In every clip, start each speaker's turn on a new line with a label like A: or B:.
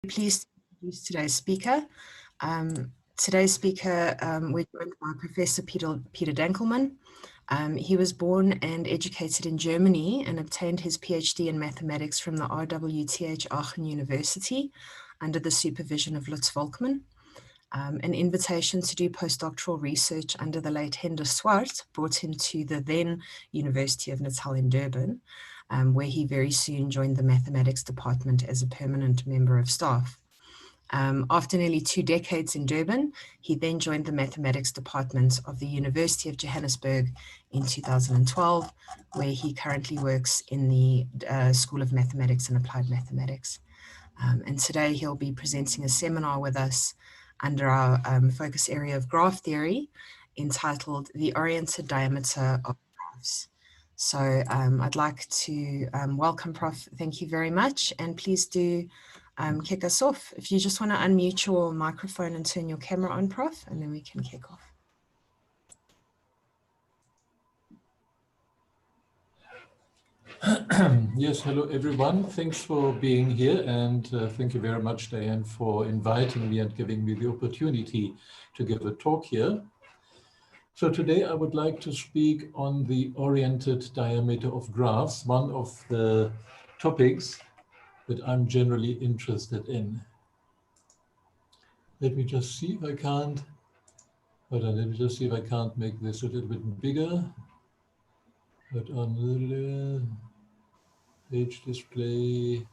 A: Pleased to introduce today's speaker. We're joined by Professor Peter Dankelmann. He was born and educated in Germany and obtained his PhD in mathematics from the RWTH Aachen University under the supervision of Lutz Volkmann. An invitation to do postdoctoral research under the late Henda Swart brought him to the then University of Natal in Durban, where he very soon joined the mathematics department as a permanent member of staff. After nearly 2 decades in Durban, he then joined the mathematics department of the University of Johannesburg in 2012, where he currently works in the School of Mathematics and Applied Mathematics. And today he'll be presenting a seminar with us under our focus area of graph theory, entitled The Oriented Diameter of Graphs. So I'd like to welcome Prof. Thank you very much, and please do kick us off. If you just want to unmute your microphone and turn your camera on, Prof, and then we can kick off.
B: Yes, hello everyone. Thanks for being here, and thank you very much, Diane, for inviting me and giving me the opportunity to give a talk here. So today I would like to speak on the oriented diameter of graphs, one of the topics that I'm generally interested in. Let me just see if I can't, let me just see if I can't make this a little bit bigger. But on the page display,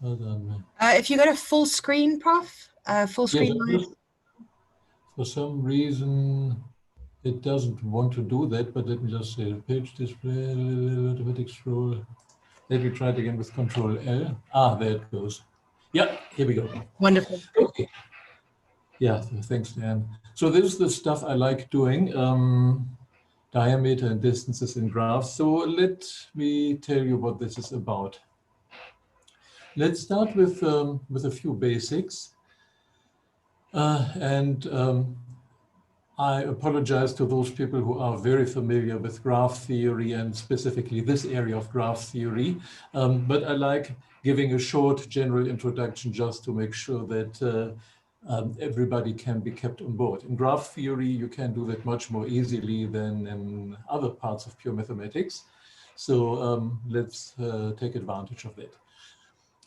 B: hold on.
A: If you go to full screen, Prof, full screen mode.
B: Yes, for some reason, it doesn't want to do that, but let me just say page display, automatic scroll. Let me try it again with Control L. Ah, there it goes. Yeah, here we go.
A: Wonderful.
B: Okay. Yeah, thanks, Dan. So this is the stuff I like doing, diameter and distances in graphs. So let me tell you what this is about. Let's start with a few basics. I apologize to those people who are very familiar with graph theory and specifically this area of graph theory, but I like giving a short general introduction just to make sure that everybody can be kept on board. In graph theory, you can do that much more easily than in other parts of pure mathematics. So let's take advantage of that.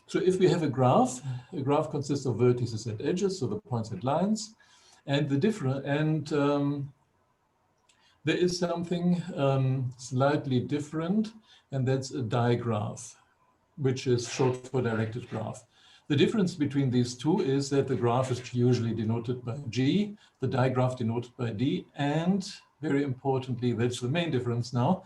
B: So if we have a graph consists of vertices and edges, so the points and lines. And there is something slightly different, and that's a digraph, which is short for directed graph. The difference between these two is that the graph is usually denoted by G, the digraph denoted by D, and very importantly, that's the main difference now.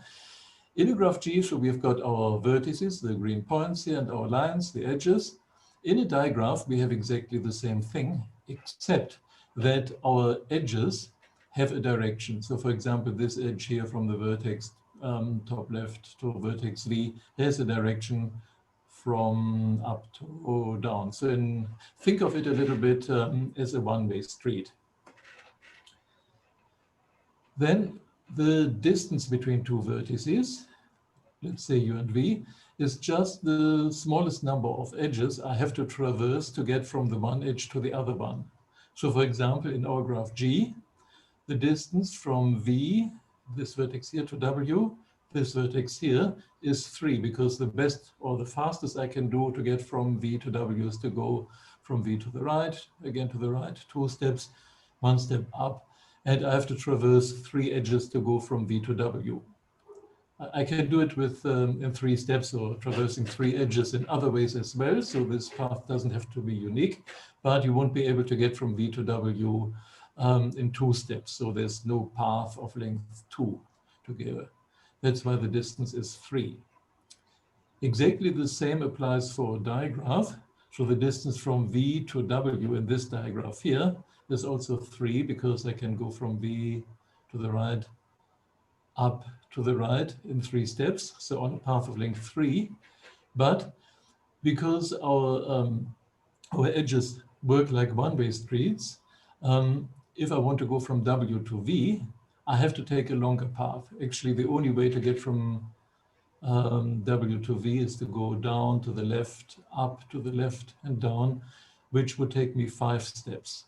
B: In a graph G, so we've got our vertices, the green points here, and our lines, the edges. In a digraph, we have exactly the same thing, except that our edges have a direction. So for example, this edge here from the vertex top left to vertex V has a direction from up to down. So think of it a little bit as a one-way street. Then the distance between two vertices, let's say U and V, is just the smallest number of edges I have to traverse to get from the one edge to the other one. So for example, in our graph G, the distance from V, this vertex here, to W, this vertex here, is 3, because the best or the fastest I can do to get from V to W is to go from V to the right, again to the right, 2 steps, 1 step up, and I have to traverse 3 edges to go from V to W. I can do it with in 3 steps, or traversing 3 edges in other ways as well. So this path doesn't have to be unique, but you won't be able to get from V to W in 2 steps. So there's no path of length 2 together. That's why the distance is 3. Exactly the same applies for a digraph. So the distance from V to W in this digraph here is also 3, because I can go from V to the right, up to the right in 3 steps, so on a path of length 3. But because our edges work like one-way streets, if I want to go from W to V, I have to take a longer path. Actually, the only way to get from W to V is to go down to the left, up to the left and down, which would take me 5 steps.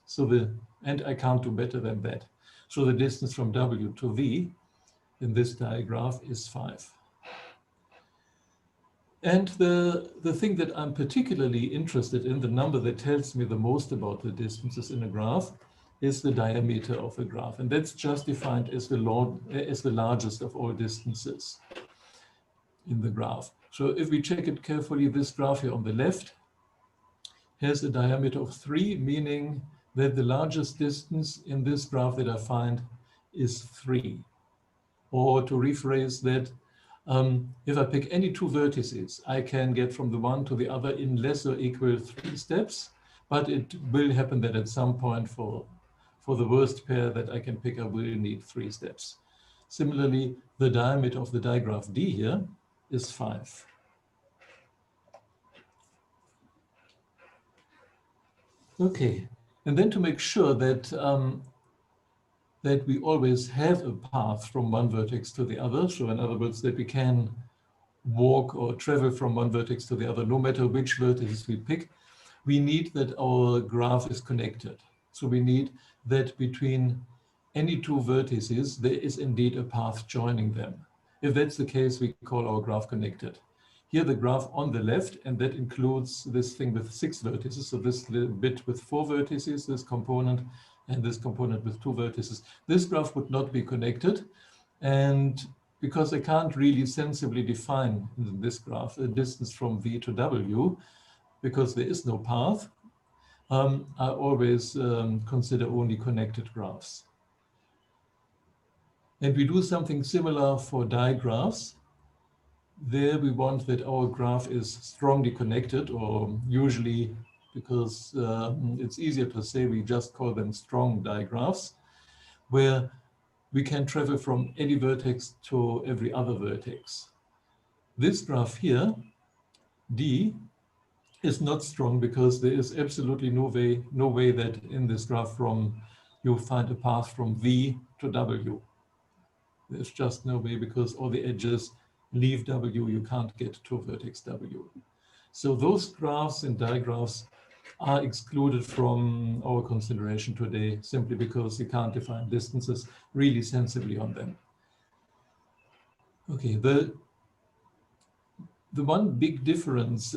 B: And I can't do better than that. So the distance from W to V in this digraph is 5. And the thing that I'm particularly interested in, the number that tells me the most about the distances in a graph, is the diameter of the graph. And that's just defined as the largest of all distances in the graph. So if we check it carefully, this graph here on the left has a diameter of 3, meaning that the largest distance in this graph that I find is 3. Or to rephrase that, if I pick any 2 vertices, I can get from the one to the other in less or equal 3 steps, but it will happen that at some point for the worst pair that I can pick, I will need 3 steps. Similarly, the diameter of the digraph D here is 5. Okay, and then to make sure that that we always have a path from one vertex to the other, so in other words, that we can walk or travel from one vertex to the other, no matter which vertices we pick, we need that our graph is connected. So we need that between any 2 vertices, there is indeed a path joining them. If that's the case, we call our graph connected. Here the graph on the left, and that includes this thing with 6 vertices. So this little bit with 4 vertices, this component, and this component with 2 vertices. This graph would not be connected. And because I can't really sensibly define in this graph a distance from V to W, because there is no path, I always consider only connected graphs. And we do something similar for digraphs. There we want that our graph is strongly connected, or usually, because it's easier to say, we just call them strong digraphs, where we can travel from any vertex to every other vertex. This graph here, D, is not strong because there is absolutely no way that in this graph you find a path from V to W. There's just no way, because all the edges leave W, you can't get to vertex W. So those graphs and digraphs are excluded from our consideration today, simply because you can't define distances really sensibly on them. Okay, the one big difference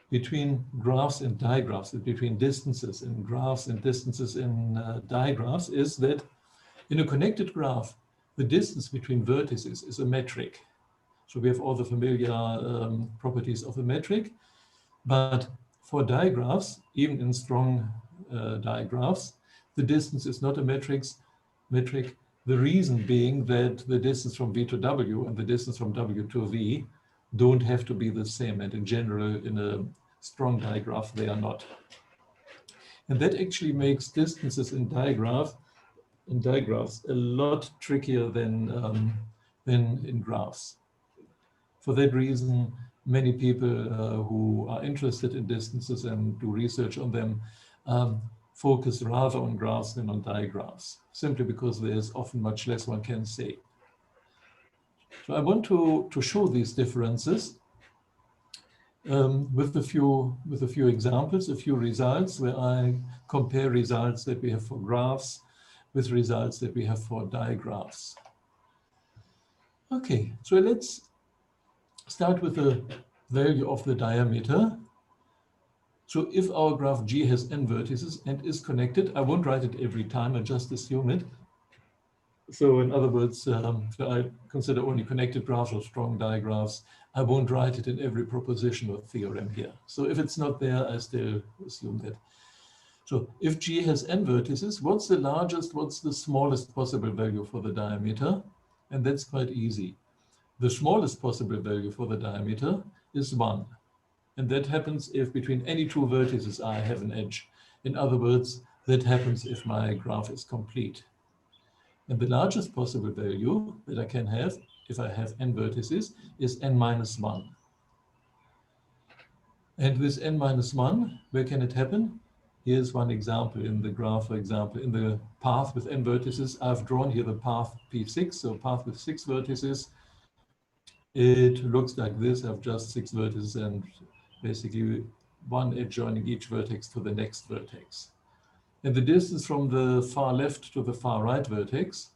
B: between graphs and digraphs, between distances in graphs and distances in digraphs, is that in a connected graph, the distance between vertices is a metric. So we have all the familiar properties of a metric, but for digraphs, even in strong digraphs, the distance is not a metric. The reason being that the distance from V to W and the distance from W to V don't have to be the same. And in general, in a strong digraph, they are not. And that actually makes distances in digraphs a lot trickier than in graphs. For that reason, many people who are interested in distances and do research on them focus rather on graphs than on digraphs, simply because there's often much less one can say. So I want to show these differences with a few examples, a few results where I compare results that we have for graphs with results that we have for digraphs. Okay, so let's start with the value of the diameter. So if our graph G has n vertices and is connected, I won't write it every time, I just assume it. So in other words, so I consider only connected graphs or strong digraphs. I won't write it in every proposition or theorem here. So if it's not there, I still assume that. So if G has n vertices, what's the largest, what's the smallest possible value for the diameter? And that's quite easy. The smallest possible value for the diameter is 1. And that happens if between any 2 vertices I have an edge. In other words, that happens if my graph is complete. And the largest possible value that I can have, if I have n vertices, is n minus 1. And with n minus 1, where can it happen? Here's one example in the graph, for example, in the path with n vertices, I've drawn here the path P6, so path with 6 vertices. it looks like this. I have just 6 vertices and basically one edge joining each vertex to the next vertex. And the distance from the far left to the far right vertex,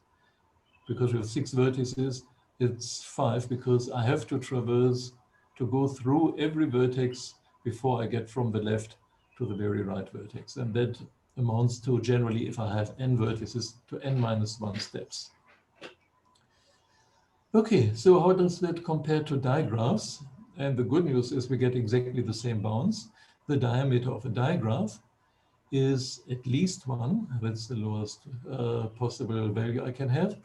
B: because we have 6 vertices, it's 5, because I have to traverse to go through every vertex before I get from the left to the very right vertex. And that amounts to, generally, if I have n vertices, to n-1 steps. Okay, so how does that compare to digraphs? And the good news is we get exactly the same bounds. The diameter of a digraph is at least 1. That's the lowest possible value I can have.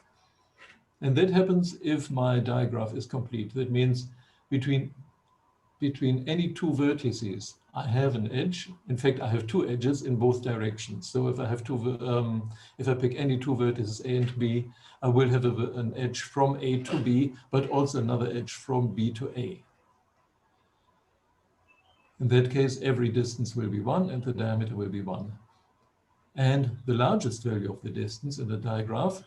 B: And that happens if my digraph is complete. That means between any 2 vertices, I have an edge. In fact, I have 2 edges in both directions. So if I have if I pick any 2 vertices A and B, I will have an edge from A to B, but also another edge from B to A. In that case, every distance will be 1 and the diameter will be 1. And the largest value of the distance in the digraph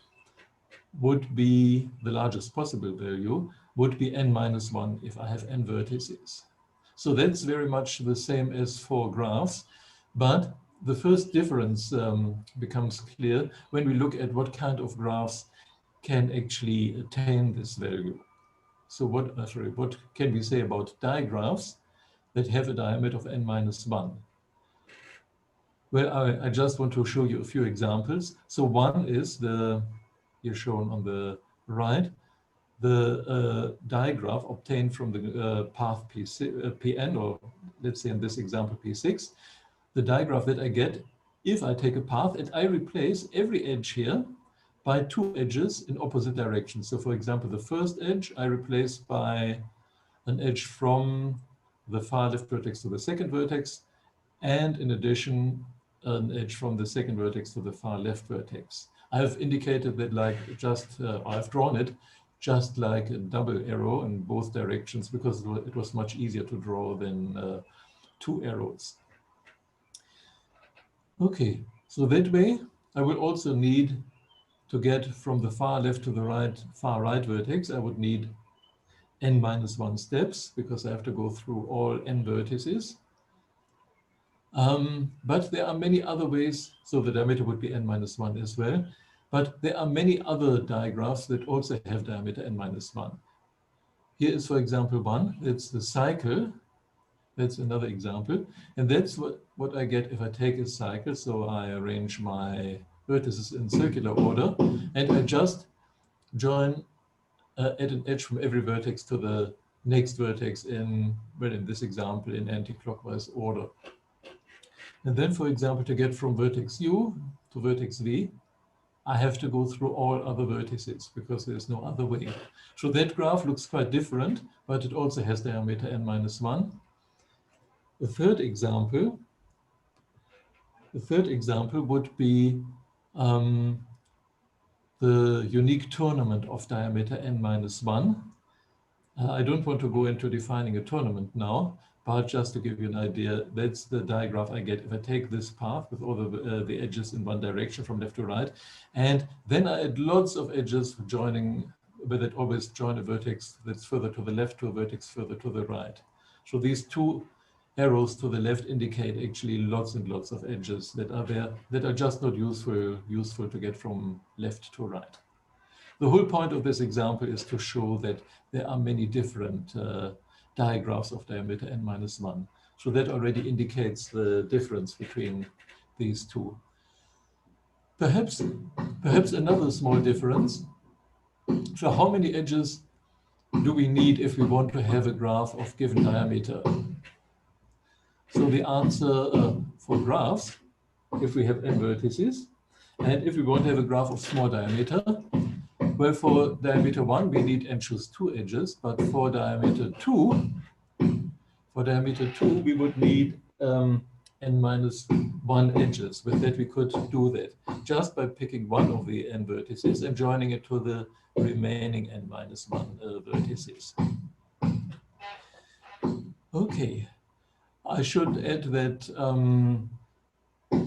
B: would be, the largest possible value, would be n-1 if I have n vertices. So that's very much the same as for graphs, but the first difference becomes clear when we look at what kind of graphs can actually attain this value. So what can we say about digraphs that have a diameter of n-1? Well, I just want to show you a few examples. So one is here shown on the right, the digraph obtained from the path Pn, or let's say in this example P6, the digraph that I get if I take a path and I replace every edge here by 2 edges in opposite directions. So for example, the first edge I replace by an edge from the far left vertex to the second vertex, and in addition, an edge from the second vertex to the far left vertex. I've indicated that I've drawn it just like a double arrow in both directions because it was much easier to draw than 2 arrows. Okay, so that way I will also need to get from the far left to the far right vertex, I would need n-1 steps because I have to go through all n vertices. But there are many other ways, so the diameter would be n-1 as well. But there are many other digraphs that also have diameter n-1. Here is, for example, one. It's the cycle. That's another example. And that's what I get if I take a cycle. So I arrange my vertices in circular order, and I just join add an edge from every vertex to the next vertex in this example, in anti-clockwise order. And then, for example, to get from vertex U to vertex V, I have to go through all other vertices because there's no other way. So that graph looks quite different, but it also has diameter n-1. The third example would be the unique tournament of diameter n-1. I don't want to go into defining a tournament now, but just to give you an idea, that's the digraph I get if I take this path with all the edges in one direction from left to right, and then I add lots of edges joining, but that always join a vertex that's further to the left to a vertex further to the right. So these 2 arrows to the left indicate actually lots and lots of edges that are there that are just not useful to get from left to right. The whole point of this example is to show that there are many different digraphs of diameter n-1. So that already indicates the difference between these 2. Perhaps another small difference. So how many edges do we need if we want to have a graph of given diameter? So the answer for graphs, if we have n vertices, and if we want to have a graph of small diameter, well, for diameter 1, we need and choose 2 edges, but for diameter 2, we would need n-1 edges. With that, we could do that just by picking one of the n vertices and joining it to the remaining n-1 vertices. Okay, I should add that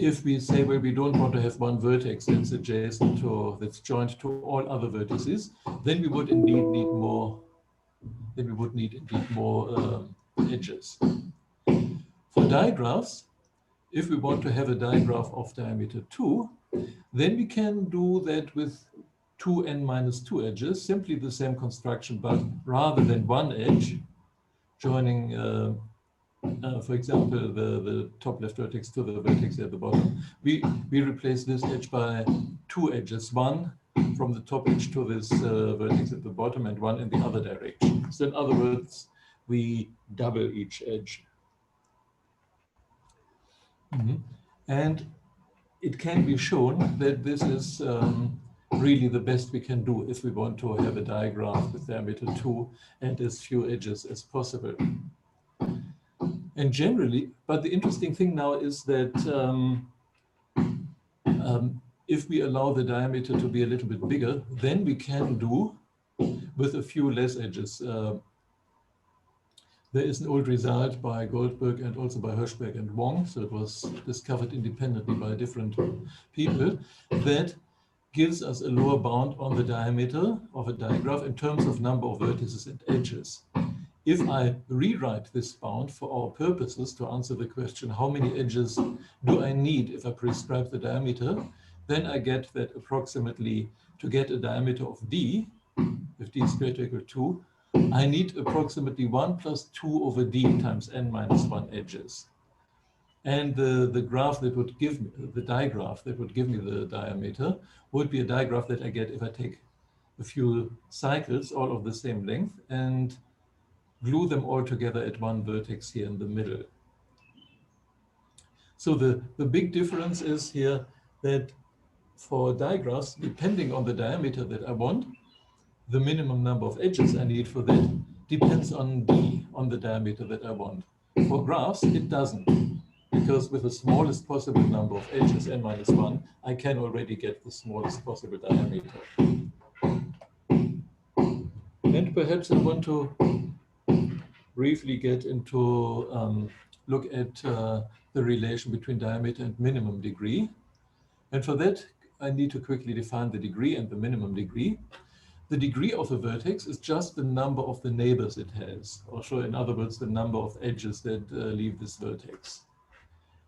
B: if we say, well, we don't want to have one vertex that's that's joined to all other vertices, then we would indeed need more then we would need indeed more edges. For digraphs, if we want to have a digraph of diameter 2, then we can do that with 2n-2 edges, simply the same construction, but rather than one edge joining, for example, the top left vertex to the vertex at the bottom, we replace this edge by two edges, one from the top edge to this vertex at the bottom and one in the other direction. So in other words, we double each edge. And it can be shown that this is really the best we can do if we want to have a digraph with diameter 2 and as few edges as possible. And generally, but the interesting thing now is that if we allow the diameter to be a little bit bigger, then we can do with a few less edges. There is an old result by Goldberg and also by Hirschberg and Wong, so it was discovered independently by different people, that gives us a lower bound on the diameter of a digraph in terms of number of vertices and edges. If I rewrite this bound for our purposes to answer the question, how many edges do I need if I prescribe the diameter, then I get that approximately to get a diameter of d, if d is greater or equal to 2, I need approximately 1 plus 2 over d times n minus 1 edges. And the graph that would give me, the digraph that would give me the diameter would be a digraph that I get if I take a few cycles, all of the same length, and glue them all together at one vertex here in the middle. So the big difference is here that for digraphs, depending on the diameter that I want, the minimum number of edges I need for that depends on d, on the diameter that I want. For graphs, it doesn't, because with the smallest possible number of edges, n minus 1, I can already get the smallest possible diameter. And perhaps I want to briefly get into, look at the relation between diameter and minimum degree. And for that, I need to quickly define the degree and the minimum degree. The degree of a vertex is just the number of the neighbors it has, or so in other words, the number of edges that leave this vertex.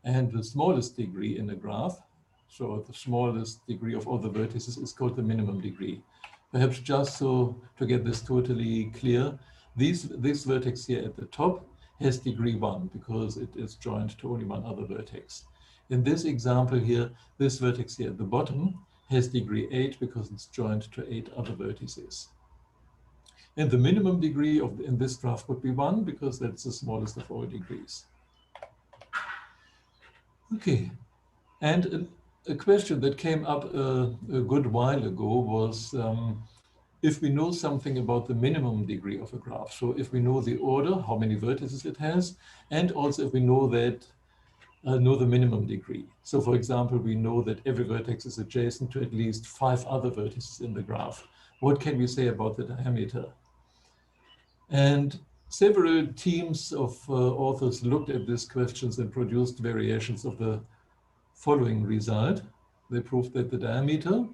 B: And the smallest degree in a graph, so the smallest degree of all the vertices, is called the minimum degree. Perhaps just so to get this totally clear, this vertex here at the top has degree 1 because it is joined to only one other vertex. In this example here, this vertex here at the bottom has degree 8 because it's joined to 8 other vertices. And the minimum degree in this graph would be 1 because that's the smallest of all degrees. Okay, and a question that came up a good while ago was if we know something about the minimum degree of a graph. So if we know the order, how many vertices it has, and also if we know that know the minimum degree. So for example, we know that every vertex is adjacent to at least 5 other vertices in the graph. What can we say about the diameter? And several teams of authors looked at these questions and produced variations of the following result. They proved that the diameter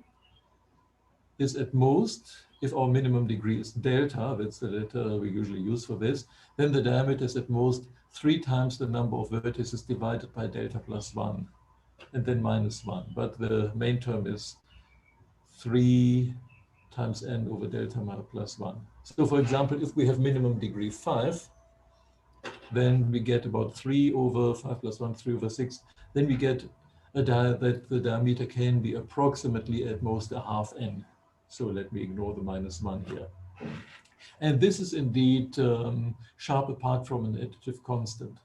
B: is at most, if our minimum degree is delta, that's the letter we usually use for this, then the diameter is at most 3 times the number of vertices divided by delta plus 1, and then minus 1. But the main term is 3 times n over delta plus 1. So for example, if we have minimum degree 5, then we get about 3 over 5 plus 1, 3 over 6. Then we get that the diameter can be approximately at most a half n. So let me ignore the minus 1 here. And this is indeed sharp apart from an additive constant.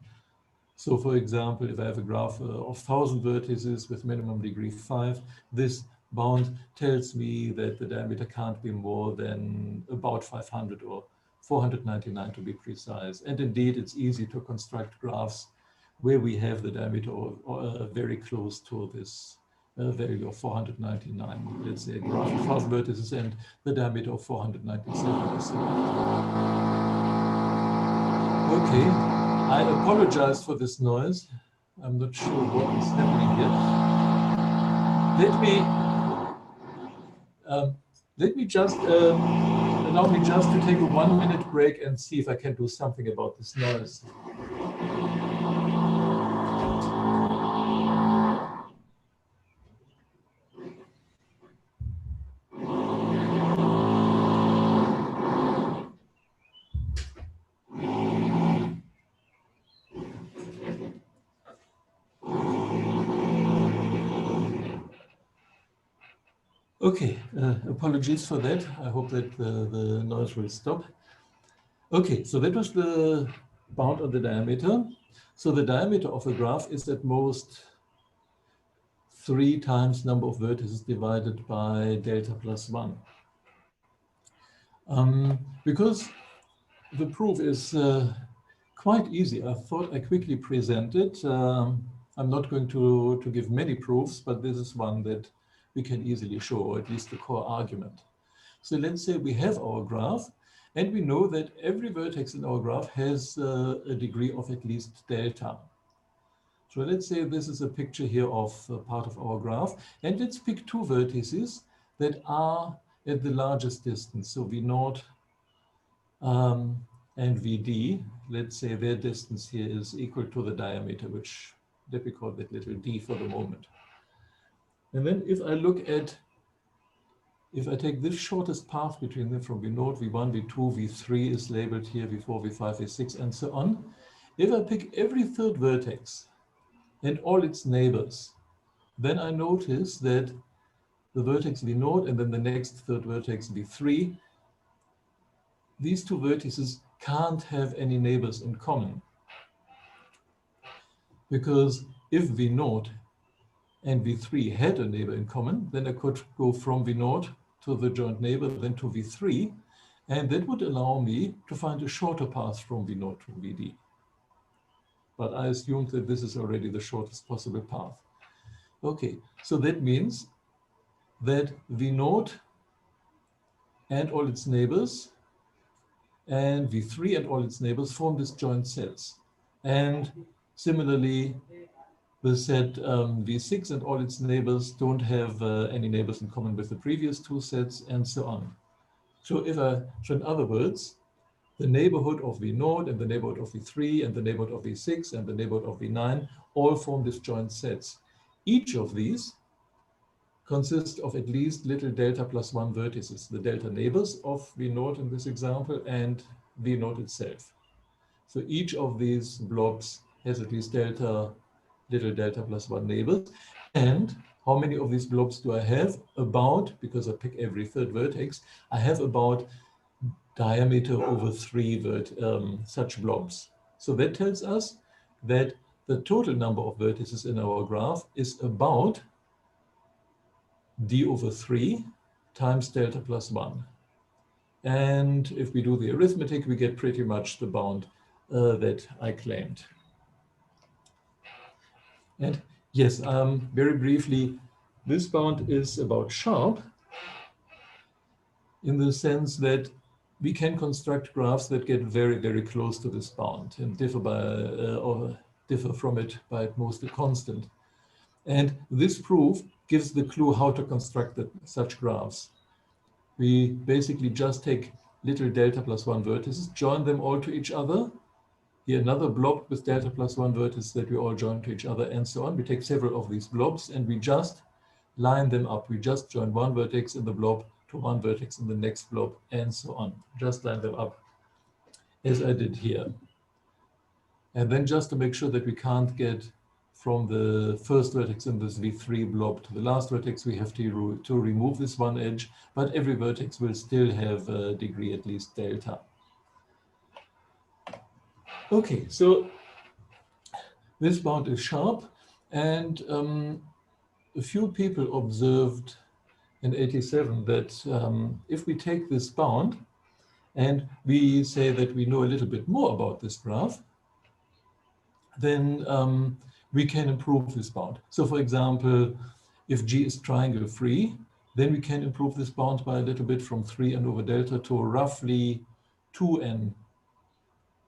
B: So for example, if I have a graph of 1,000 vertices with minimum degree 5, this bound tells me that the diameter can't be more than about 500 or 499 to be precise. And indeed, it's easy to construct graphs where we have the diameter very close to this value of 499. Let's say a graph of 1,000 vertices and the diameter of 497 is selected. Okay, I apologize for this noise. I'm not sure what is happening here. Let me just allow me just to take a 1-minute break and see if I can do something about this noise. Okay, apologies for that. I hope that the noise will stop. Okay, so that was the bound on the diameter. So the diameter of a graph is at most 3 times number of vertices divided by delta plus 1. Because the proof is quite easy, I thought I quickly present it. I'm not going to give many proofs, but this is one that we can easily show, or at least the core argument. So let's say we have our graph, and we know that every vertex in our graph has a degree of at least delta. So let's say this is a picture here of part of our graph, and let's pick 2 vertices that are at the largest distance. So V0 and VD, let's say their distance here is equal to the diameter, which let me call that little d for the moment. And then if I take this shortest path between them from V0, V1, V2, V3 is labeled here, V4, V5, V6, and so on. If I pick every third vertex and all its neighbors, then I notice that the vertex V0 and then the next third vertex V3, these 2 vertices can't have any neighbors in common. Because if V0 and V3 had a neighbor in common, then I could go from V0 to the joint neighbor, then to V3, and that would allow me to find a shorter path from V0 to VD. But I assumed that this is already the shortest possible path. Okay, so that means that V0 and all its neighbors and V3 and all its neighbors form disjoint sets. And similarly, the set V6 and all its neighbors don't have any neighbors in common with the previous 2 sets, and so on. So in other words, the neighborhood of V0 and the neighborhood of V3 and the neighborhood of V6 and the neighborhood of V9 all form disjoint sets. Each of these consists of at least little delta plus 1 vertices, the delta neighbors of V0 in this example and V0 itself. So each of these blobs has at least little delta plus 1 neighbors. And how many of these blobs do I have? About, because I pick every third vertex, I have about diameter over 3 such blobs. So that tells us that the total number of vertices in our graph is about d over 3 times delta plus 1. And if we do the arithmetic, we get pretty much the bound that I claimed. And yes, very briefly, this bound is about sharp in the sense that we can construct graphs that get very, very close to this bound and differ from it by at most a constant. And this proof gives the clue how to construct such graphs. We basically just take little delta plus 1 vertices, join them all to each other. Here another blob with delta plus 1 vertices that we all join to each other, and so on. We take several of these blobs and we just line them up. We just join one vertex in the blob to one vertex in the next blob, and so on. Just line them up as I did here. And then just to make sure that we can't get from the first vertex in this V3 blob to the last vertex, we have to remove this one edge, but every vertex will still have a degree at least delta. Okay, so this bound is sharp, and a few people observed in '87 that if we take this bound and we say that we know a little bit more about this graph, then we can improve this bound. So for example, if G is triangle free, then we can improve this bound by a little bit from 3n over delta to roughly 2n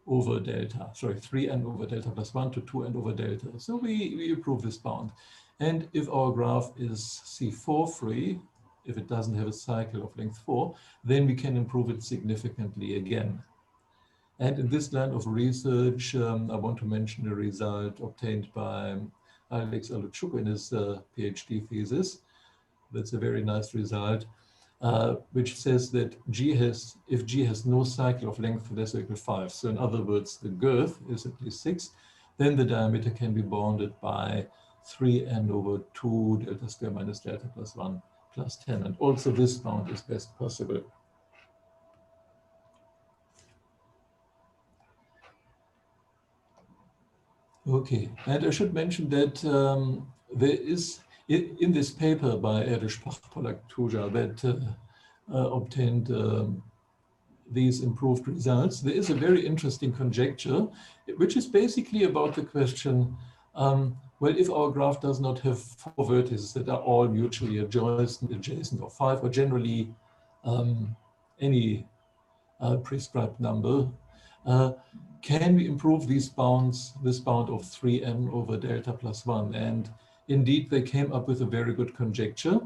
B: over delta, sorry, 3n over delta plus 1 to 2n over delta. So we improve this bound. And if our graph is C4 free, if it doesn't have a cycle of length 4, then we can improve it significantly again. And in this line of research, I want to mention a result obtained by Alex Aluchuk in his PhD thesis. That's a very nice result, which says that if G has no cycle of length less or equal to 5, so in other words, the girth is at least 6, then the diameter can be bounded by 3n over 2 delta square minus delta plus 1 plus 10. And also this bound is best possible. Okay, and I should mention that there is, in this paper by Erdős Polak-Tuja that obtained these improved results, there is a very interesting conjecture, which is basically about the question, well, if our graph does not have 4 vertices that are all mutually adjacent or 5, or generally any prescribed number, can we improve these bounds, this bound of 3n over delta plus 1? And indeed, they came up with a very good conjecture.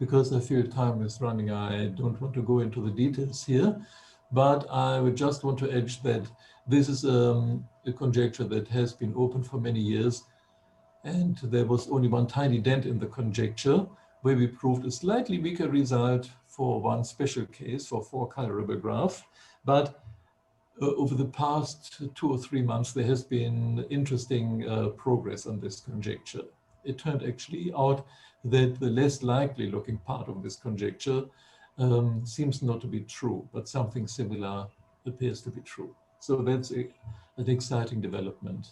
B: Because I feel time is running, I don't want to go into the details here, but I would just want to edge that this is a conjecture that has been open for many years, and there was only one tiny dent in the conjecture where we proved a slightly weaker result for one special case for 4-colorable graph. But over the past 2 or 3 months, there has been interesting progress on this conjecture. It turned actually out that the less likely looking part of this conjecture seems not to be true, but something similar appears to be true. So that's an exciting development.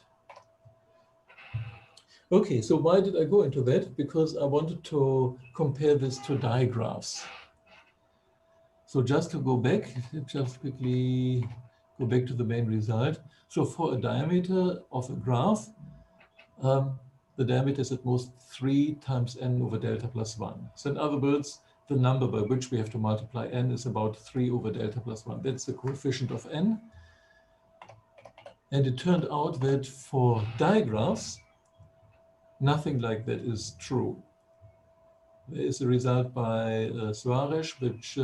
B: Okay, so why did I go into that? Because I wanted to compare this to digraphs. So just to go back, just quickly go back to the main result. So for a diameter of a graph, the diameter is at most 3 times n over delta plus 1. So in other words, the number by which we have to multiply n is about 3 over delta plus 1. That's the coefficient of n. And it turned out that for digraphs, nothing like that is true. There is a result by Suarez, which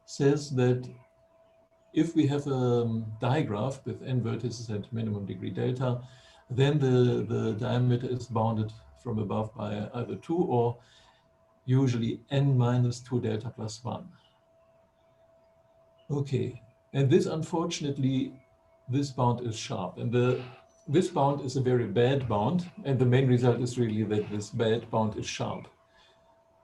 B: says that if we have a digraph with n vertices at minimum degree delta, then the diameter is bounded from above by either 2 or usually n minus 2 delta plus 1. Okay, and this unfortunately, this bound is sharp, and this bound is a very bad bound, and the main result is really that this bad bound is sharp.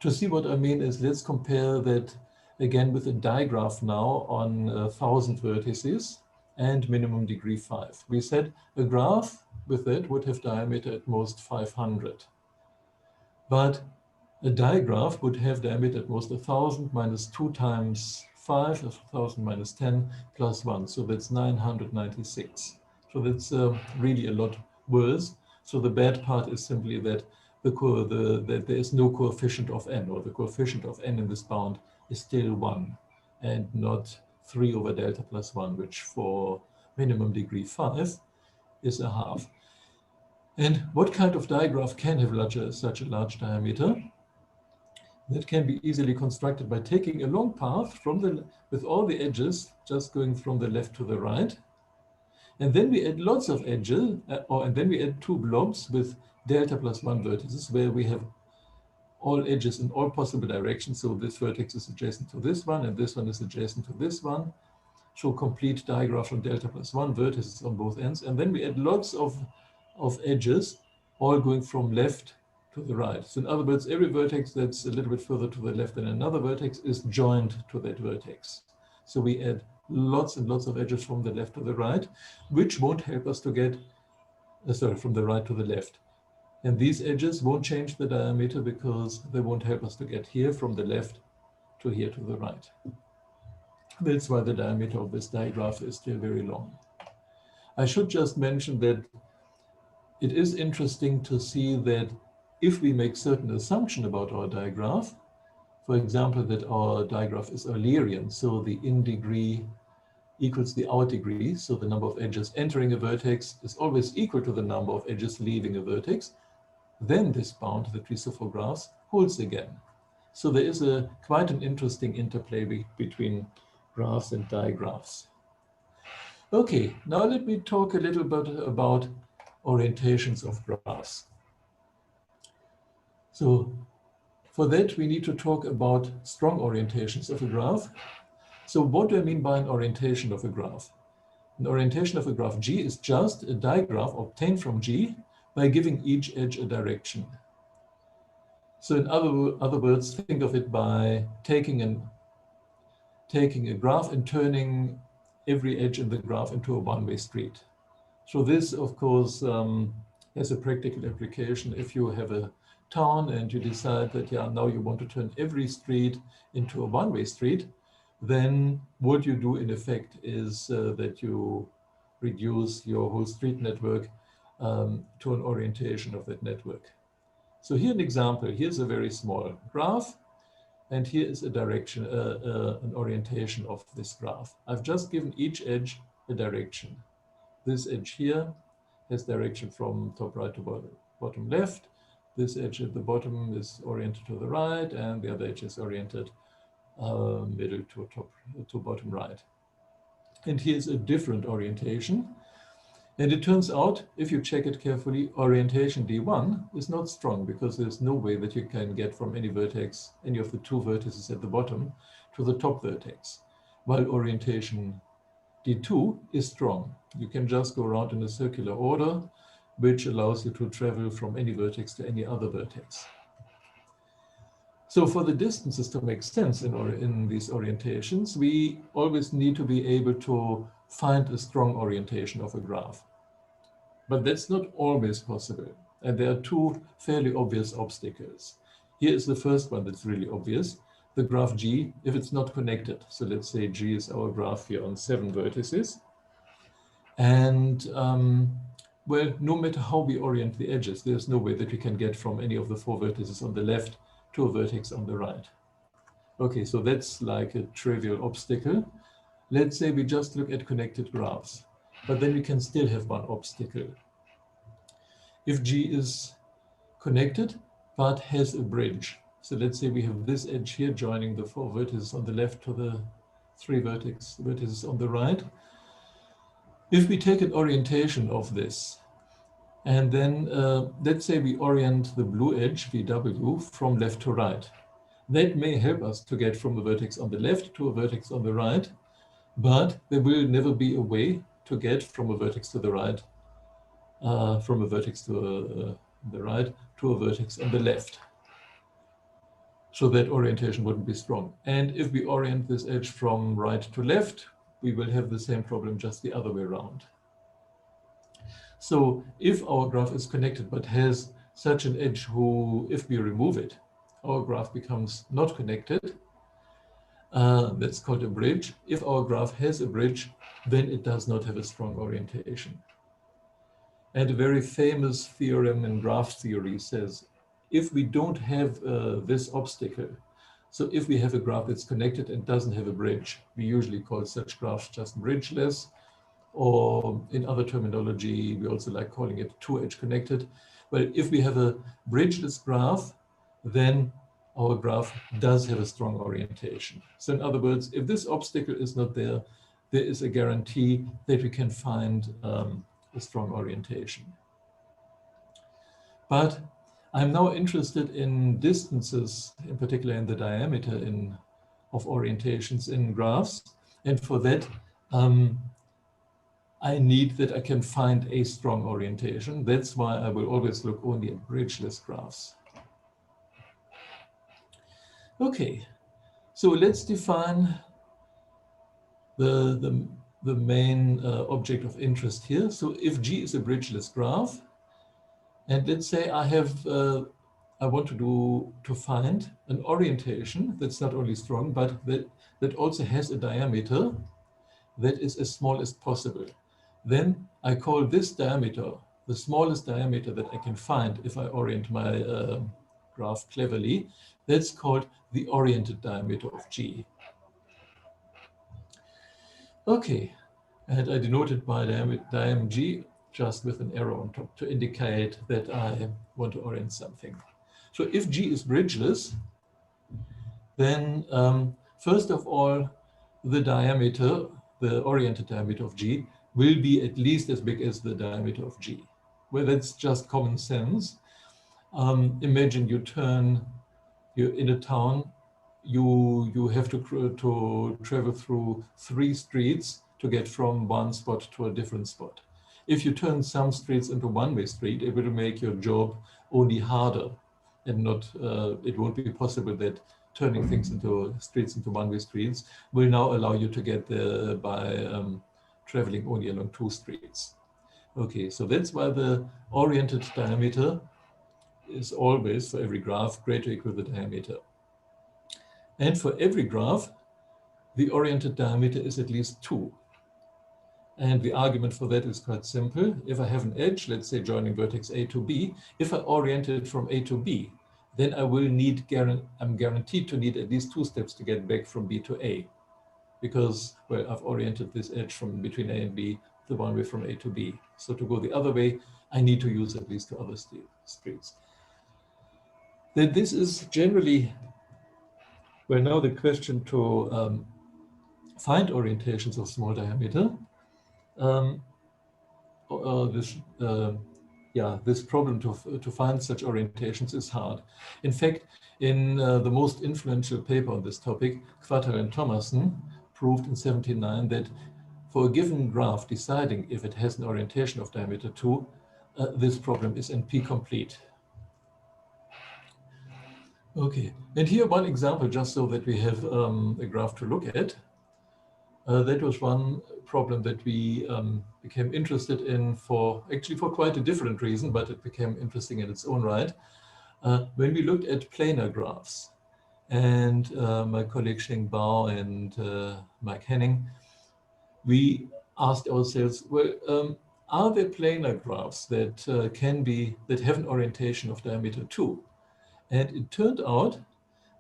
B: To see what I mean is, let's compare that again with a digraph now on 1,000 vertices and minimum degree 5. We said a graph with that would have diameter at most 500. But a digraph would have diameter at most 1,000 minus 2 times 5, 1,000 minus 10 plus 1. So that's 996. So that's really a lot worse. So the bad part is simply that that there is no coefficient of n, or the coefficient of n in this bound is still 1 and not 3 over delta plus 1, which for minimum degree 5 is a half. And what kind of digraph can have such a large diameter? That can be easily constructed by taking a long path with all the edges just going from the left to the right. And then we add lots of edges, and then we add 2 blobs with delta plus 1 vertices, where we have all edges in all possible directions. So this vertex is adjacent to this one, and this one is adjacent to this one. Show complete digraph from delta plus 1 vertices on both ends. And then we add lots of edges, all going from left to the right. So in other words, every vertex that's a little bit further to the left than another vertex is joined to that vertex. So we add lots and lots of edges from the left to the right, which won't help us to get, from the right to the left. And these edges won't change the diameter because they won't help us to get here from the left to here to the right. That's why the diameter of this digraph is still very long. I should just mention that it is interesting to see that if we make certain assumption about our digraph, for example, that our digraph is Eulerian, so the in degree equals the out degree, so the number of edges entering a vertex is always equal to the number of edges leaving a vertex, then this bound that we saw for graphs holds again. So there is quite an interesting interplay between graphs and digraphs. Okay, now let me talk a little bit about orientations of graphs. So for that, we need to talk about strong orientations of a graph. So what do I mean by an orientation of a graph? An orientation of a graph G is just a digraph obtained from G by giving each edge a direction. So in other words, think of it by taking a graph and turning every edge in the graph into a one-way street. So this, of course, has a practical application. If you have a town and you decide that, yeah, now you want to turn every street into a one-way street, then what you do in effect is that you reduce your whole street network to an orientation of that network. So here an example. Here's a very small graph, and here is a direction, an orientation of this graph. I've just given each edge a direction. This edge here has direction from top right to bottom left. This edge at the bottom is oriented to the right, and the other edge is oriented middle to bottom right. And here's a different orientation. And it turns out, if you check it carefully, orientation D1 is not strong because there's no way that you can get from any vertex, any of the two vertices at the bottom, to the top vertex. While orientation D2 is strong. You can just go around in a circular order, which allows you to travel from any vertex to any other vertex. So for the distances to make sense in these orientations, we always need to be able to find a strong orientation of a graph. But that's not always possible. And there are two fairly obvious obstacles. Here is the first one that's really obvious. The graph G, if it's not connected. So let's say G is our graph here on 7 vertices. And well, no matter how we orient the edges, there's no way that we can get from any of the 4 vertices on the left to a vertex on the right. Okay, so that's like a trivial obstacle. Let's say we just look at connected graphs, but then we can still have one obstacle. If G is connected, but has a bridge. So let's say we have this edge here joining the 4 vertices on the left to the 3 vertices on the right. If we take an orientation of this, and then let's say we orient the blue edge, VW, from left to right. That may help us to get from a vertex on the left to a vertex on the right, but there will never be a way to get from a vertex to the right, from a vertex to the right to a vertex on the left. So that orientation wouldn't be strong. And if we orient this edge from right to left, we will have the same problem just the other way around. So if our graph is connected but has such an edge who, if we remove it, our graph becomes not connected, that's called a bridge. If our graph has a bridge, then it does not have a strong orientation. And a very famous theorem in graph theory says, if we don't have this obstacle, so if we have a graph that's connected and doesn't have a bridge, we usually call such graphs just bridgeless, or in other terminology, we also like calling it two-edge connected. But if we have a bridgeless graph, then our graph does have a strong orientation. So in other words, if this obstacle is not there, there is a guarantee that we can find a strong orientation. But I'm now interested in distances, in particular in the diameter of orientations in graphs. And for that, I need that I can find a strong orientation. That's why I will always look only at bridgeless graphs. Okay, so let's define the main object of interest here. So if G is a bridgeless graph, and let's say I want to find an orientation that's not only strong, but that also has a diameter that is as small as possible. Then I call this diameter the smallest diameter that I can find if I orient my graph cleverly. That's called the oriented diameter of G. Okay, and I denoted my diam G just with an arrow on top to indicate that I want to orient something. So if G is bridgeless, then first of all, the diameter, the oriented diameter of G, will be at least as big as the diameter of G. Well, that's just common sense. Imagine you're in a town, you have to travel through 3 streets to get from one spot to a different spot. If you turn some streets into one-way street, it will make your job only harder, and not it won't be possible that turning things into streets into one-way streets will now allow you to get there by traveling only along 2 streets. Okay, so that's why the oriented diameter is always, for every graph, greater or equal to the diameter. And for every graph, the oriented diameter is at least 2. And the argument for that is quite simple. If I have an edge, let's say joining vertex A to B, if I orient it from A to B, then I will need, I'm guaranteed to need at least 2 steps to get back from B to A. Because, well, I've oriented this edge from between A and B, the one way from A to B. So to go the other way, I need to use at least 2 other streets. Then this is generally, well, now the question to find orientations of small diameter. This problem to find such orientations is hard. In fact, in the most influential paper on this topic, Quartal and Thomason proved in 1979 that for a given graph, deciding if it has an orientation of diameter 2, this problem is NP complete. Okay, and here one example, just so that we have a graph to look at. That was one problem that we became interested in for quite a different reason, but it became interesting in its own right. When we looked at planar graphs, and my colleague Sheng Bao and Mike Henning, we asked ourselves, well, are there planar graphs that have an orientation of diameter 2? And it turned out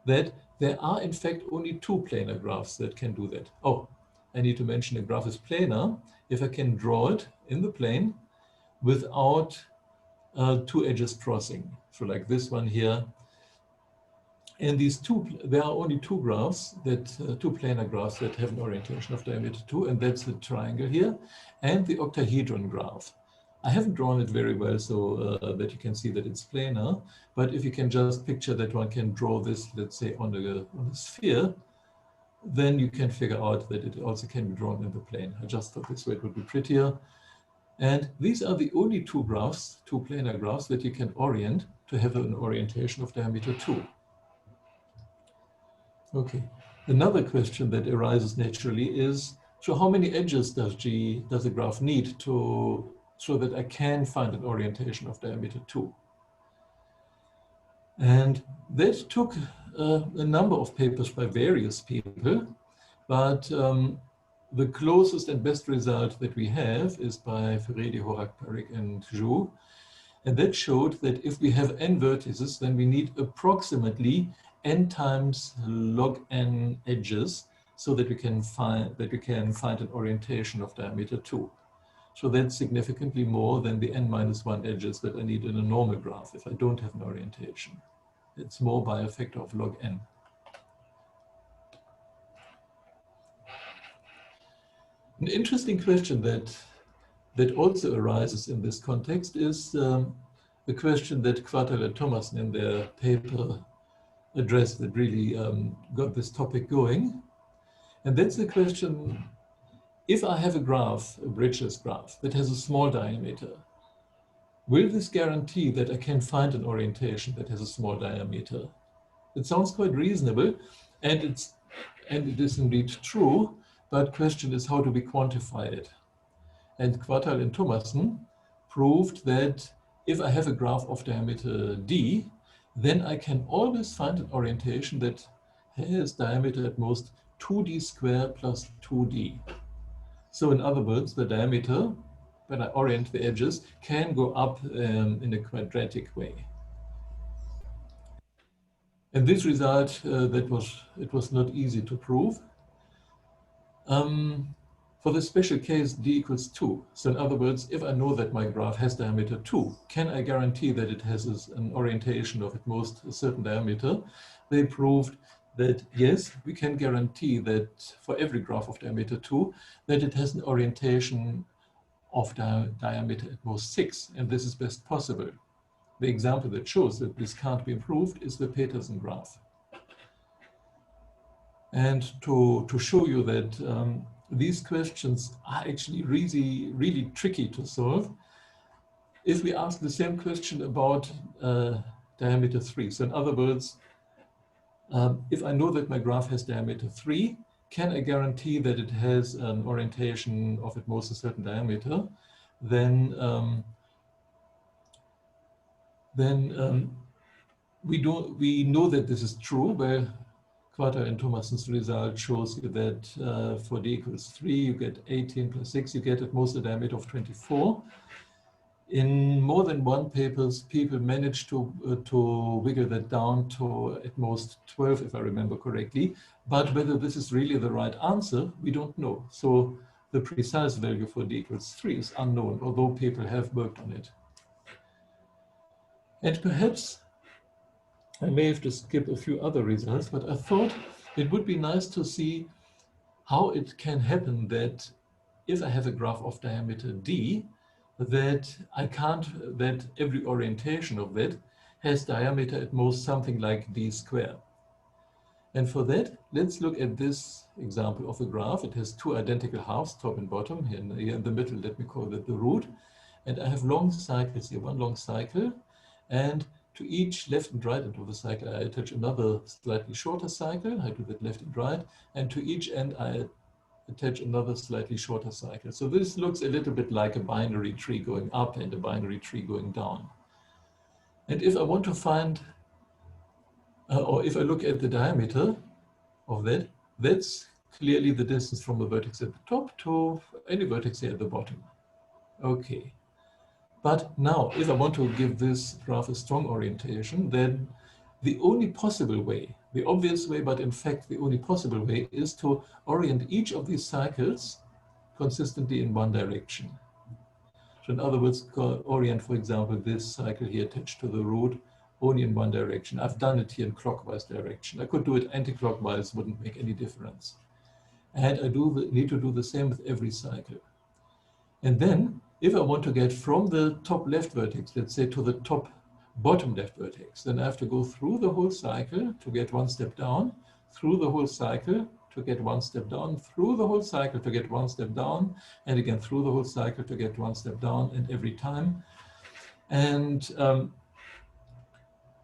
B: that there are in fact only 2 planar graphs that can do that. Oh, I need to mention a graph is planar if I can draw it in the plane without 2 edges crossing. So like this one here. And there are only 2 graphs that, 2 planar graphs that have an orientation of diameter 2, and that's the triangle here and the octahedron graph. I haven't drawn it very well so that you can see that it's planar, but if you can just picture that one can draw this, let's say, on a sphere, then you can figure out that it also can be drawn in the plane. I just thought this way it would be prettier. And these are the only 2 graphs, 2 planar graphs that you can orient to have an orientation of diameter 2. Okay, another question that arises naturally is, so how many edges does a graph need so that I can find an orientation of diameter 2? And that took a number of papers by various people, but the closest and best result that we have is by Ferredi, Horak, Parik, and Zhou. And that showed that if we have n vertices, then we need approximately n times log n edges so that we can find an orientation of diameter 2. So that's significantly more than the n-1 edges that I need in a normal graph if I don't have an orientation. It's more by a factor of log n. An interesting question that also arises in this context is the question that Quartal and Thomason in their paper addressed that really got this topic going. And that's the question, if I have a graph, a bridges graph, that has a small diameter, will this guarantee that I can find an orientation that has a small diameter? It sounds quite reasonable, and it is indeed true, but question is, how do we quantify it? And Quartal and Thomason proved that if I have a graph of diameter d, then I can always find an orientation that has diameter at most 2d squared plus 2d. So in other words, the diameter, when I orient the edges, can go up in a quadratic way. And this result, it was not easy to prove. For the special case, d equals 2. So in other words, if I know that my graph has diameter 2, can I guarantee that it has an orientation of at most a certain diameter? They proved that yes, we can guarantee that for every graph of diameter 2, that it has an orientation of diameter at most 6, and this is best possible. The example that shows that this can't be improved is the Petersen graph. And to show you that these questions are actually really tricky to solve, if we ask the same question about diameter 3, so in other words, if I know that my graph has diameter 3, can I guarantee that it has an orientation of at most a certain diameter? Then we know that this is true, where Quater and Thomassen's result shows you that for d equals 3, you get 18 plus 6, you get at most a diameter of 24. In more than one papers, people managed to wiggle that down to at most 12, if I remember correctly. But whether this is really the right answer, we don't know. So the precise value for d equals 3 is unknown, although people have worked on it. And perhaps I may have to skip a few other results, but I thought it would be nice to see how it can happen that if I have a graph of diameter d, that every orientation of that has diameter at most something like d squared. And for that, let's look at this example of a graph. It has two identical halves, top and bottom. Here in the middle, let me call that the root. And I have long cycles here, one long cycle. And to each left and right end of the cycle, I attach another slightly shorter cycle. I do that left and right. And to each end, I attach another slightly shorter cycle. So this looks a little bit like a binary tree going up and a binary tree going down. And if I want to find, or if I look at the diameter of that, that's clearly the distance from a vertex at the top to any vertex here at the bottom. Okay. But now, if I want to give this graph a strong orientation, then the only possible way, the obvious way, but in fact the only possible way, is to orient each of these cycles consistently in one direction. So in other words, orient, for example, this cycle here attached to the root only in one direction. I've done it here in clockwise direction. I could do it anti-clockwise, wouldn't make any difference. And I need to do the same with every cycle. And then, if I want to get from the top left vertex, let's say, to the top bottom left vertex, then I have to go through the whole cycle to get one step down, through the whole cycle to get one step down, through the whole cycle to get one step down, and again through the whole cycle to get one step down, and every time. And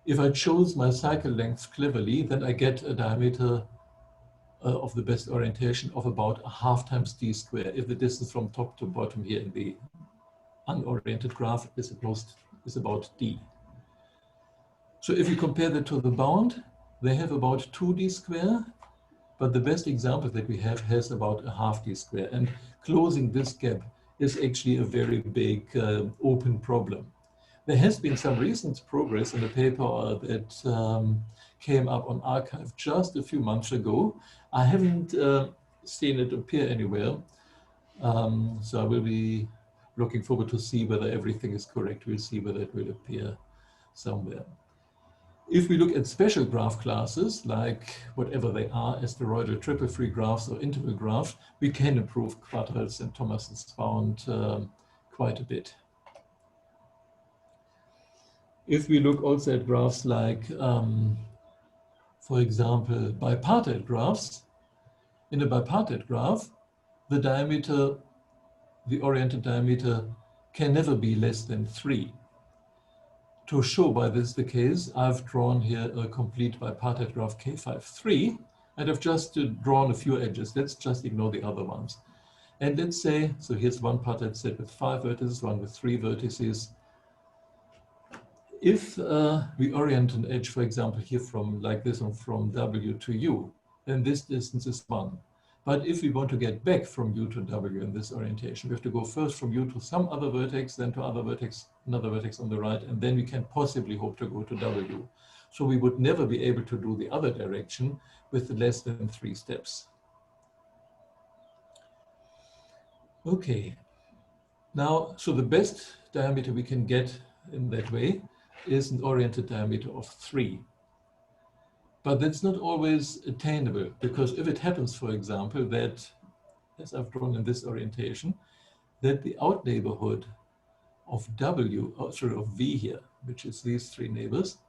B: if I choose my cycle length cleverly, then I get a diameter of the best orientation of about 1/2 times d squared, if the distance from top to bottom here in the unoriented graph is about d. So if you compare that to the bound, they have about 2d squared, but the best example that we have has about 1/2 d squared. And closing this gap is actually a very big open problem. There has been some recent progress in a paper that came up on arXiv just a few months ago. I haven't seen it appear anywhere, so I will be looking forward to see whether everything is correct. We'll see whether it will appear somewhere. If we look at special graph classes, like whatever they are, asteroidal triple-free graphs or interval graphs, we can improve Quater's and Thomassen's found quite a bit. If we look also at graphs like, for example, bipartite graphs, in a bipartite graph, the diameter, the oriented diameter, can never be less than 3. To show why this is the case, I've drawn here a complete bipartite graph K53, and I've just drawn a few edges. Let's just ignore the other ones. And let's say, so here's one partite set with 5 vertices, one with 3 vertices. If we orient an edge, for example, here from like this one from W to U, then this distance is 1. But if we want to get back from U to W in this orientation, we have to go first from U to some other vertex, then to other vertex, another vertex on the right, and then we can possibly hope to go to W. So we would never be able to do the other direction with less than 3 steps. Okay. Now, so the best diameter we can get in that way is an oriented diameter of 3. But that's not always attainable, because if it happens, for example, that, as I've drawn in this orientation, that the out neighborhood of W, or sorry, of V here, which is these three neighbors,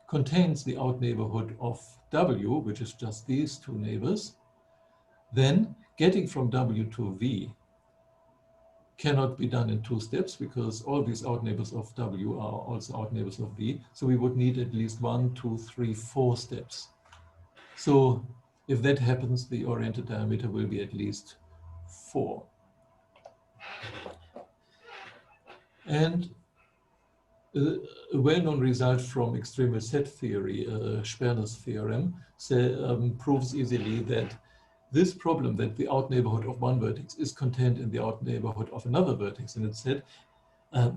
B: contains the out neighborhood of W, which is just these two neighbors, then getting from W to V cannot be done in 2 steps, because all these out neighbors of W are also out neighbors of V. So we would need at least 1, 2, 3, 4 steps. So if that happens, the oriented diameter will be at least 4. And a well-known result from extremal set theory, Sperner's theorem, proves easily that this problem, that the out neighborhood of one vertex is contained in the out neighborhood of another vertex. And it said,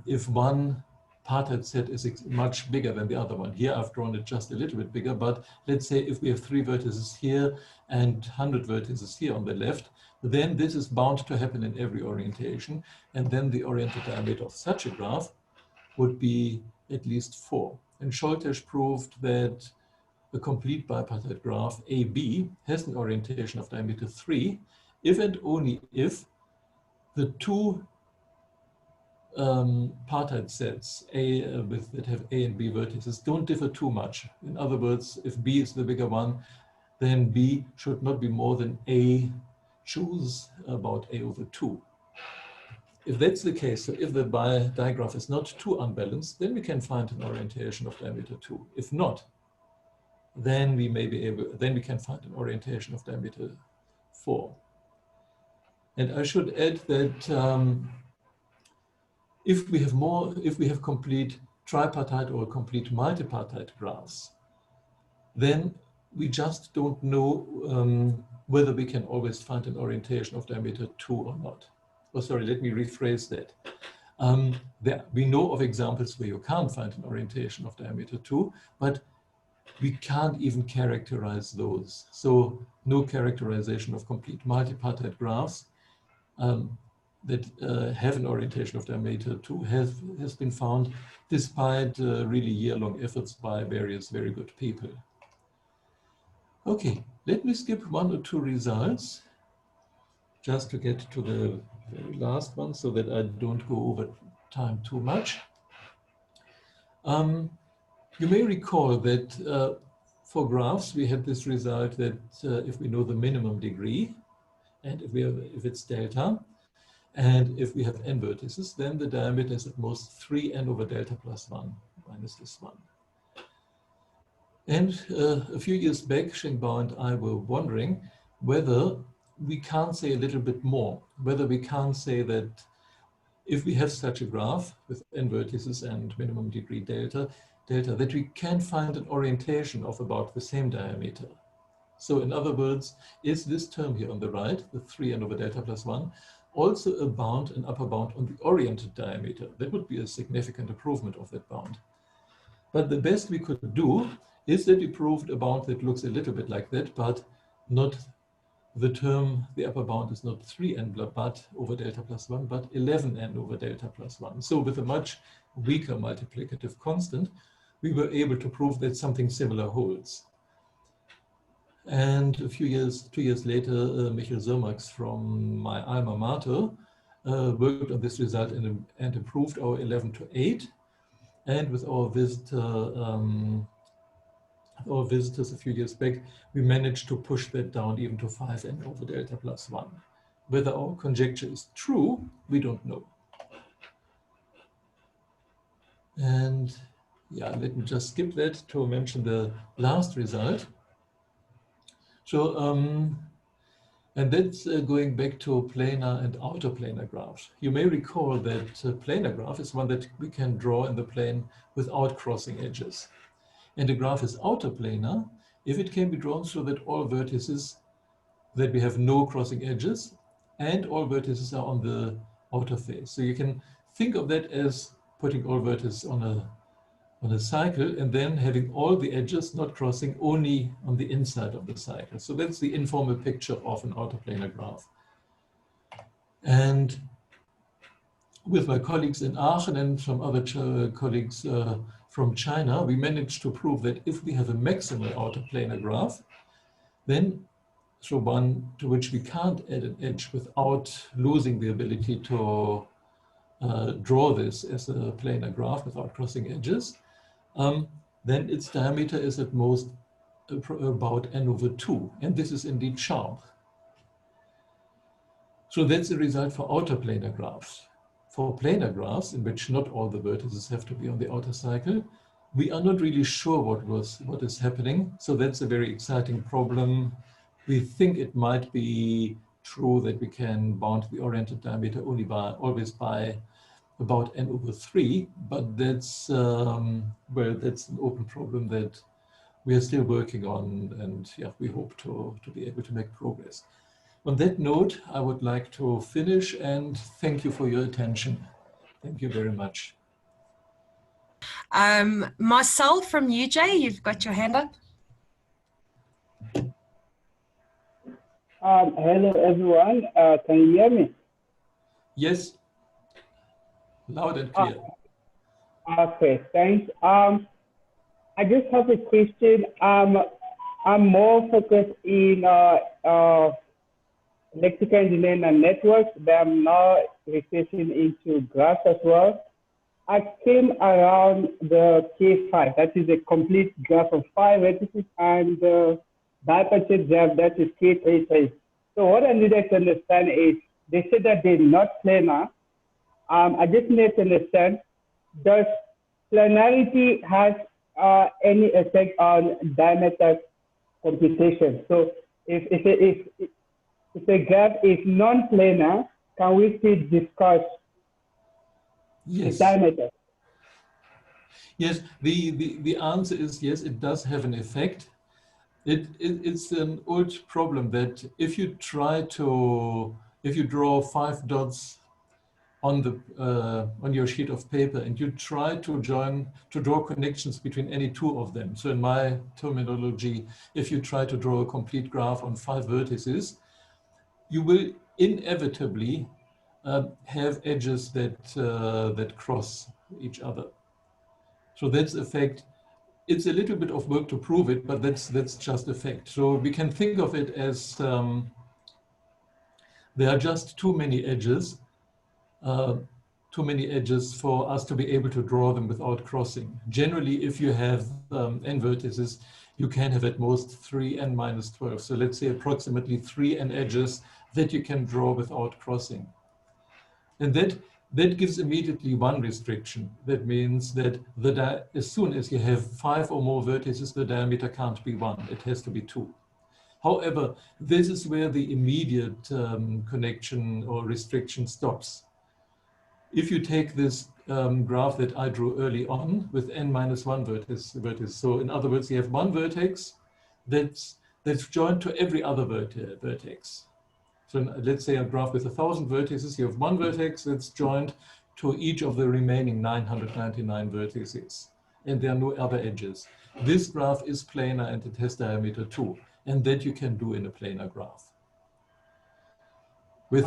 B: if one partite set is much bigger than the other one. Here I've drawn it just a little bit bigger, but let's say if we have 3 vertices here and 100 vertices here on the left, then this is bound to happen in every orientation. And then the oriented diameter of such a graph would be at least 4. And Scholtes proved that a complete bipartite graph AB has an orientation of diameter 3 if and only if the 2 partite sets that have A and B vertices don't differ too much. In other words, if B is the bigger one, then B should not be more than A choose about A over 2. If that's the case, so if the digraph is not too unbalanced, then we can find an orientation of diameter 2. If not, then we can find an orientation of diameter 4. And I should add that if we have complete tripartite or complete multipartite graphs, then we just don't know whether we can always find an orientation of diameter 2 or not. Oh, sorry, let me rephrase that. We know of examples where you can't find an orientation of diameter 2, but we can't even characterize those. So no characterization of complete multipartite graphs that have an orientation of diameter 2 has been found, despite really year-long efforts by various very good people. Okay, let me skip 1 or 2 results just to get to the very last one so that I don't go over time too much. You may recall that for graphs, we had this result that if we know the minimum degree, and if it's delta, and if we have n vertices, then the diameter is at most 3n over delta plus 1 minus this 1. And a few years back, Xingbao and I were wondering whether we can't say a little bit more, whether we can't say that if we have such a graph with n vertices and minimum degree delta, that we can find an orientation of about the same diameter. So in other words, is this term here on the right, the 3n over delta plus 1, also a bound, an upper bound on the oriented diameter? That would be a significant improvement of that bound. But the best we could do is that we proved a bound that looks a little bit like that, but not the term, the upper bound is not 3n but over delta plus 1, but 11n over delta plus 1. So with a much weaker multiplicative constant, we were able to prove that something similar holds. And 2 years later, Michael Zermax from my alma mater worked on this result and improved our 11 to 8. And with our visitors a few years back, we managed to push that down even to 5n over delta plus 1. Whether our conjecture is true, we don't know. And yeah, let me just skip that to mention the last result. So, and that's going back to planar and outer planar graphs. You may recall that planar graph is one that we can draw in the plane without crossing edges. And a graph is outer planar if it can be drawn so that all vertices, that we have no crossing edges, and all vertices are on the outer face. So you can think of that as putting all vertices on a cycle and then having all the edges not crossing, only on the inside of the cycle. So that's the informal picture of an outer planar graph. And with my colleagues in Aachen and some other colleagues from China, we managed to prove that if we have a maximal outer planar graph, then so one to which we can't add an edge without losing the ability to draw this as a planar graph without crossing edges, then its diameter is at most about n/2, and this is indeed sharp. So that's the result for outer planar graphs. For planar graphs, in which not all the vertices have to be on the outer cycle, we are not really sure what is happening. So that's a very exciting problem. We think it might be true that we can bound the oriented diameter always by about n/3, but that's that's an open problem that we are still working on, and yeah, we hope to be able to make progress. On that note, I would like to finish and thank you for your attention. Thank you very much.
A: Marcel from UJ, you've got your hand up.
C: Hello everyone, can you hear me?
B: Yes, loud and clear.
C: Okay, thanks. I just have a question. I'm more focused in electrical engineering and networks, but I'm now researching into graphs as well. I came around the K5, that is a complete graph of 5 vertices, and the bipartite graph, that is K33. So what I needed to understand is, they said that they're not planar. I just need to understand, does planarity has any effect on diameter computation? So if a graph is non-planar, can we still discuss the diameter?
B: Yes, the answer is yes, it does have an effect. It's an old problem that if you draw 5 dots on your sheet of paper and you try to draw connections between any 2 of them. So in my terminology, if you try to draw a complete graph on 5 vertices, you will inevitably have edges that cross each other. So that's a fact. It's a little bit of work to prove it, but that's just a fact. So we can think of it as there are just too many edges for us to be able to draw them without crossing. Generally, if you have n vertices, you can have at most 3 n minus 12. So let's say approximately 3 n edges that you can draw without crossing. And that gives immediately one restriction. That means that as soon as you have 5 or more vertices, the diameter can't be 1, it has to be 2. However, this is where the immediate connection or restriction stops. If you take this graph that I drew early on with n minus 1 vertex, so in other words, you have one vertex that's joined to every other vertex. So let's say a graph with 1,000 vertices, you have one vertex that's joined to each of the remaining 999 vertices, and there are no other edges. This graph is planar and it has diameter 2, and that you can do in a planar graph. Where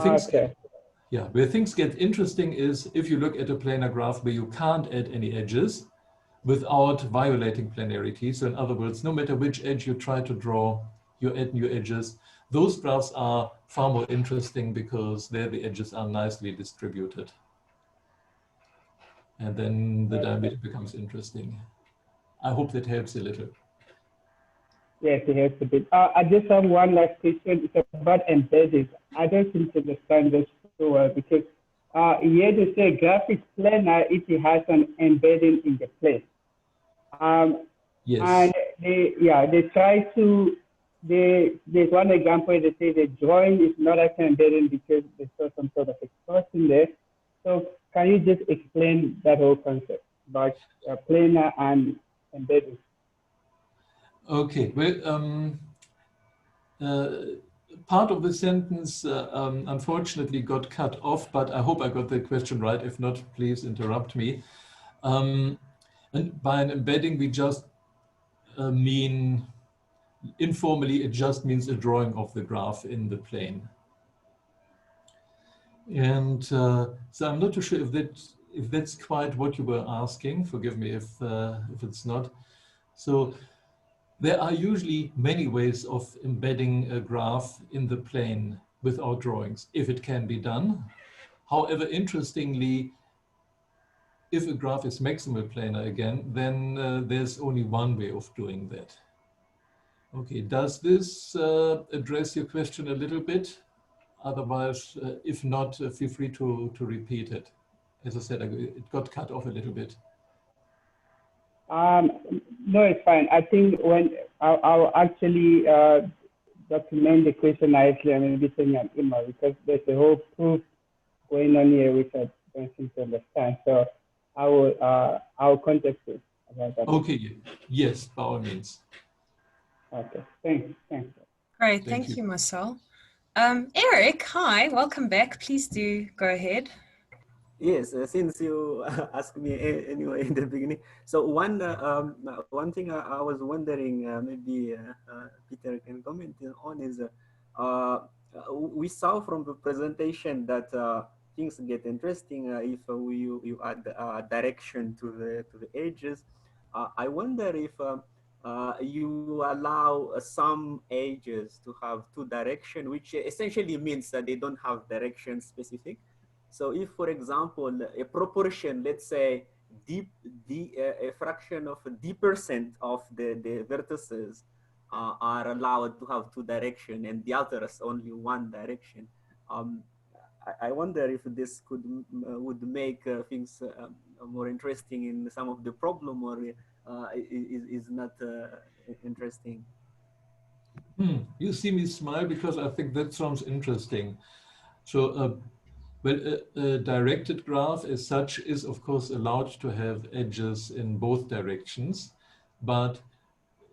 B: things get interesting is if you look at a planar graph where you can't add any edges without violating planarity. So in other words, no matter which edge you try to draw, you add new edges. Those graphs are far more interesting because there the edges are nicely distributed. And then the diameter becomes interesting. I hope that helps a little.
C: Yes, it helps a bit. I just have one last question. It's about embeddings. I don't seem to understand this so well because here they say graph is planar if it has an embedding in the plane.
B: Yes.
C: And they try to, there's one example, they say the drawing is not actually embedding because there's still some sort of expression there. So can you just explain that whole concept about planar and embedding?
B: Okay, well, part of the sentence unfortunately got cut off, but I hope I got the question right. If not, please interrupt me. And by an embedding, we just mean, informally, it just means a drawing of the graph in the plane. And so I'm not too sure if that if that's quite what you were asking, forgive me if it's not. So there are usually many ways of embedding a graph in the plane without drawings, if it can be done. However, interestingly, if a graph is maximal planar again, then there's only one way of doing that. Okay, does this address your question a little bit? Otherwise, if not, feel free to repeat it. As I said, it got cut off a little bit.
C: No, it's fine. I think when I'll actually document the question nicely and maybe send you an email, because there's a whole proof going on here which I don't seem to understand. So I'll contact you about that.
B: Okay, yes, by all means.
C: Okay, thanks.
A: Great, thank you, Marcel. Eric, hi, welcome back. Please do go ahead.
D: Yes, since you asked me anyway in the beginning. So one thing I was wondering, maybe Peter can comment on is, we saw from the presentation that things get interesting if you add direction to the edges. I wonder if you allow some edges to have two direction, which essentially means that they don't have direction specific. So if, for example, a proportion, let's say a fraction of d% of the vertices are allowed to have two direction and the others only one direction, I wonder if this would make things more interesting in some of the problem, or is not interesting.
B: You see me smile because I think that sounds interesting. So well, a directed graph as such is of course allowed to have edges in both directions, but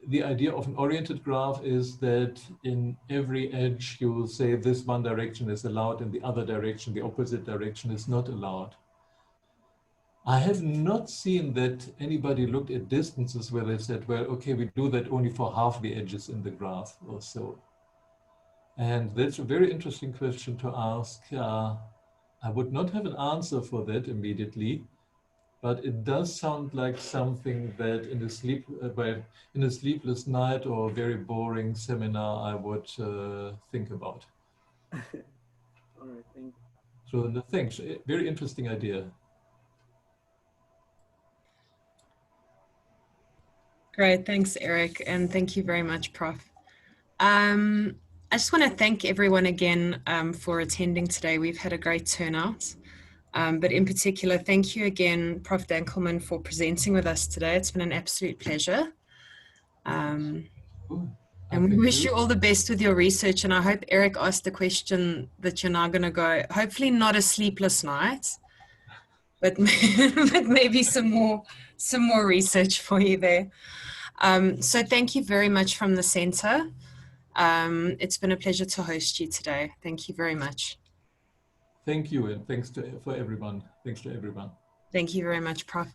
B: the idea of an oriented graph is that in every edge you will say this one direction is allowed and the other direction, the opposite direction, is not allowed. I have not seen that anybody looked at distances where they said, well, okay, we do that only for half the edges in the graph or so. And that's a very interesting question to ask. I would not have an answer for that immediately, but it does sound like something that in a sleepless night or a very boring seminar I would think about.
D: All right, thank you.
B: So thanks, very interesting idea.
A: Great, thanks, Eric, and thank you very much, Prof. I just want to thank everyone again for attending today. We've had a great turnout, but in particular, thank you again, Prof. Dankelmann, for presenting with us today. It's been an absolute pleasure. And we wish you all the best with your research, and I hope Eric asked the question that you're now going to go, hopefully not a sleepless night, but maybe some more research for you there. So thank you very much from the center. It's been a pleasure to host you today. Thank you very much.
B: Thank you, and thanks for everyone. Thanks to everyone.
A: Thank you very much, Prof.